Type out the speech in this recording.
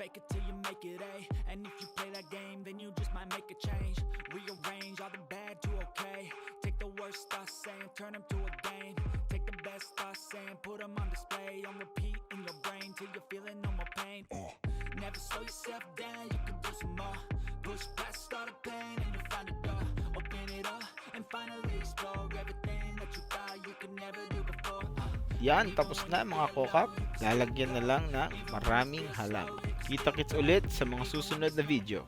Fake it till you make it A. And if you play that game, then you just might make a change. Rearrange all the bad to okay. Take the worst thoughts saying, turn them to a game. Take the best thoughts saying, put them on display. On repeat in your brain till you're feeling no more pain. Never slow yourself down, you can do some more. Push past all the pain and you find a door. Open it up and finally explore everything that you thought you could never do before. Yan, tapos na mga kokak. Lalagyan na lang ng maraming halaman. Kita-kits ulit sa mga susunod na video.